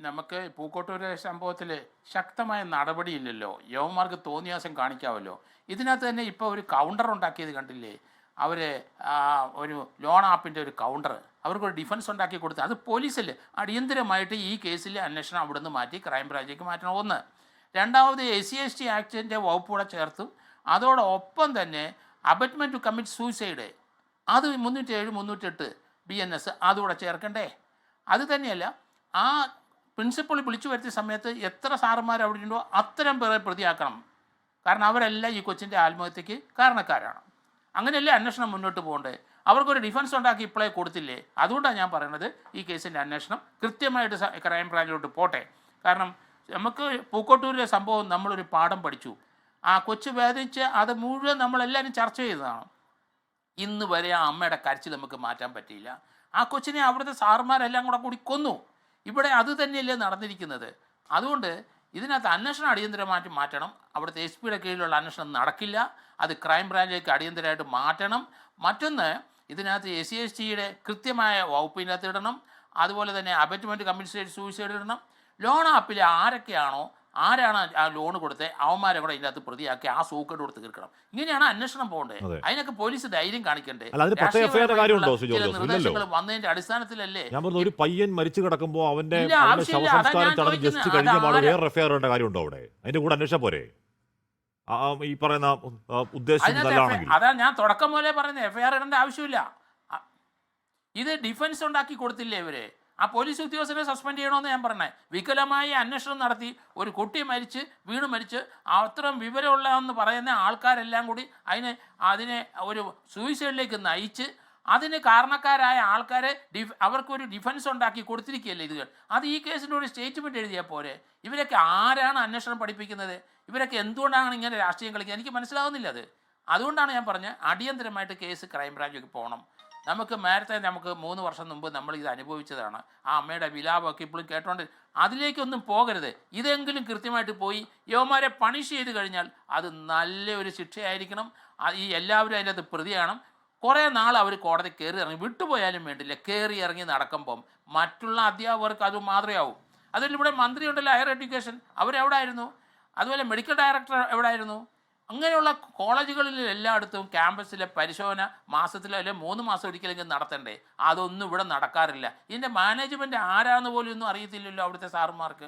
നമുക്ക് പൂക്കോട്ടൂര് സംഭവത്തിൽ ശക്തമായ നടപടിയില്ലല്ലോ. യവന്മാർക്ക് തോന്നിയാസം കാണിക്കാമല്ലോ. ഇതിനകത്ത് തന്നെ ഇപ്പോൾ ഒരു കൗണ്ടർ ഉണ്ടാക്കിയത് കണ്ടില്ലേ? അവർ ഒരു ലോൺ ആപ്പിൻ്റെ ഒരു കൗണ്ടർ അവർക്കൊരു ഡിഫൻസ് ഉണ്ടാക്കി കൊടുത്ത് അത് പോലീസല്ലേ അടിയന്തരമായിട്ട് ഈ കേസിൽ അന്വേഷണം അവിടെ നിന്ന് മാറ്റി ക്രൈംബ്രാഞ്ചിലേക്ക് മാറ്റണം. ഒന്ന്. രണ്ടാമത് SC/ST ആക്ടിൻ്റെ വകുപ്പൂടെ ചേർത്തും അതോടൊപ്പം തന്നെ അബറ്റ്മെൻറ്റ് ടു കമ്മിറ്റ് സൂയിസൈഡ് അത് 307 308 BNS അതുകൂടെ ചേർക്കണ്ടേ? അത് തന്നെയല്ല, ആ പ്രിൻസിപ്പൾ വിളിച്ചു വരുത്തിയ സമയത്ത് എത്ര സാറന്മാർ അവിടെ ഉണ്ടോ അത്തരം പേരെ പ്രതിയാക്കണം. കാരണം അവരെല്ലാം ഈ കൊച്ചിൻ്റെ ആത്മഹത്യക്ക് കാരണക്കാരാണ്. അങ്ങനെയല്ലേ അന്വേഷണം മുന്നോട്ട് പോകണ്ടേ? അവർക്കൊരു ഡിഫൻസ് ഉണ്ടാക്കി ഇപ്പോഴേ കൊടുത്തില്ലേ? അതുകൊണ്ടാണ് ഞാൻ പറയുന്നത് ഈ കേസിൻ്റെ അന്വേഷണം കൃത്യമായിട്ട് ക്രൈംബ്രാഞ്ചിലോട്ട് പോട്ടെ. കാരണം നമുക്ക് പൂക്കോട്ടൂരിലെ സംഭവം നമ്മളൊരു പാഠം പഠിച്ചു. ആ കൊച്ചു വേദിച്ച് അത് മുഴുവൻ നമ്മളെല്ലാവരും ചർച്ച ചെയ്തതാണ്. ഇന്ന് വരെ ആ അമ്മയുടെ കരച്ചിൽ നമുക്ക് മാറ്റാൻ പറ്റിയില്ല. ആ കൊച്ചിനെ അവിടുത്തെ സാറുമാരെല്ലാം കൂടി കൊന്നു. ഇവിടെ അത് തന്നെയല്ലേ നടന്നിരിക്കുന്നത്. അതുകൊണ്ട് ഇതിനകത്ത് അന്വേഷണം അടിയന്തരമായിട്ട് മാറ്റണം. അവിടുത്തെ SP കീഴിലുള്ള അന്വേഷണം നടക്കില്ല. അത് ക്രൈംബ്രാഞ്ചിലേക്ക് അടിയന്തരമായിട്ട് മാറ്റണം. മറ്റൊന്ന്, ഇതിനകത്ത് SC/ST കൃത്യമായ വകുപ്പിനകത്ത് ഇടണം. അതുപോലെ തന്നെ അബറ്റ്മെൻറ്റ് കമ്മിറ്റ് സൂയിസൈഡ് ഇടണം. ലോൺ ആപ്പിൽ ആരാണ് ആ ലോൺ കൊടുത്തത് അവന്മാരെ കൂടെ ഇതിനകത്ത് പ്രതിയാക്കി ആ സൂക്കേട് കൊടുത്ത് തീർക്കണം. ഇങ്ങനെയാണ് അന്വേഷണം പോകേണ്ടത്. അതിനൊക്കെ പോലീസ് ധൈര്യം കാണിക്കണ്ടേ? നിർദ്ദേശങ്ങൾ വന്നതിന്റെ അടിസ്ഥാനത്തിലല്ലേ. ഒരു പയ്യൻ മരിച്ചു കിടക്കുമ്പോൾ അവന്റെ ശവസംസ്കാരം ചടങ്ങ് ജസ്റ്റ് കഴിഞ്ഞ വേറെ എഫ്ഐആർ ഇടേണ്ട കാര്യമുണ്ടോ അവിടെ? അതിന്റെ കൂടെ അന്വേഷണം പോരെ? ഈ പറയുന്ന ഉദ്ദേശം നല്ലതാണെങ്കിൽ. അതാ ഞാൻ തുടക്കം പോലെ പറയുന്നത്, FIR ഇടേണ്ട ആവശ്യമില്ല. ഇത് ഡിഫൻസ് ഉണ്ടാക്കി കൊടുത്തില്ലേ ഇവര്? ആ പോലീസ് ഉദ്യോഗസ്ഥരെ സസ്പെൻഡ് ചെയ്യണമെന്ന് ഞാൻ പറഞ്ഞത്. വികലമായി അന്വേഷണം നടത്തി ഒരു കുട്ടി വീണ് മരിച്ച് അത്രയും വിവരമുള്ളതെന്ന് പറയുന്ന ആൾക്കാരെല്ലാം കൂടി അതിനെ ഒരു സൂയിസൈഡിലേക്ക് നയിച്ച് അതിന് കാരണക്കാരായ ആൾക്കാരെ അവർക്കൊരു ഡിഫൻസ് ഉണ്ടാക്കി കൊടുത്തിരിക്കുകയല്ലേ ഇത്. അത് ഈ കേസിൻ്റെ ഒരു സ്റ്റേറ്റ്മെൻറ്റ് എഴുതിയാൽ പോരെ? ഇവരൊക്കെ ആരാണ് അന്വേഷണം പഠിപ്പിക്കുന്നത്? ഇവരൊക്കെ എന്തുകൊണ്ടാണ് ഇങ്ങനെ രാഷ്ട്രീയം കളിക്കുന്നത്? എനിക്ക് മനസ്സിലാവുന്നില്ല അത്. അതുകൊണ്ടാണ് ഞാൻ പറഞ്ഞത് അടിയന്തരമായിട്ട് കേസ് ക്രൈംബ്രാഞ്ചിലേക്ക് പോകണം. നമുക്ക് നേരത്തെ 3 വർഷം മുമ്പ് നമ്മൾ ഇത് അനുഭവിച്ചതാണ്. ആ അമ്മയുടെ വിലാപമൊക്കെ ഇപ്പോഴും കേട്ടോണ്ട് അതിലേക്കൊന്നും പോകരുത്. ഇതെങ്കിലും കൃത്യമായിട്ട് പോയി യവന്മാരെ പണിഷ് ചെയ്ത് കഴിഞ്ഞാൽ അത് നല്ലൊരു ശിക്ഷയായിരിക്കണം. ഈ എല്ലാവരും അതിൻ്റെ അകത്ത് പ്രതിയാണ്. കുറേ നാൾ അവർ കോടതി കയറി ഇറങ്ങി വിട്ടുപോയാലും വേണ്ടില്ല, കയറി ഇറങ്ങി നടക്കുമ്പം മറ്റുള്ള അധ്യാപകർക്ക് അത് മാതൃകയാവും. അതിൽ ഇവിടെ മന്ത്രി ഉണ്ടല്ലോ, ഹയർ എഡ്യൂക്കേഷൻ, അവരെവിടെ ആയിരുന്നു? അതുപോലെ മെഡിക്കൽ ഡയറക്ടർ എവിടെ ആയിരുന്നു? അങ്ങനെയുള്ള കോളേജുകളിൽ എല്ലായിടത്തും ക്യാമ്പസിലെ പരിശോധന മാസത്തിലോ അല്ലെങ്കിൽ 3 മാസം ഒരിക്കലെങ്കിലും നടത്തണ്ടേ? അതൊന്നും ഇവിടെ നടക്കാറില്ല. ഇതിൻ്റെ മാനേജ്മെൻറ്റ് ആരാന്ന് പോലും ഒന്നും അറിയത്തില്ലല്ലോ അവിടുത്തെ സാറുമാർക്ക്.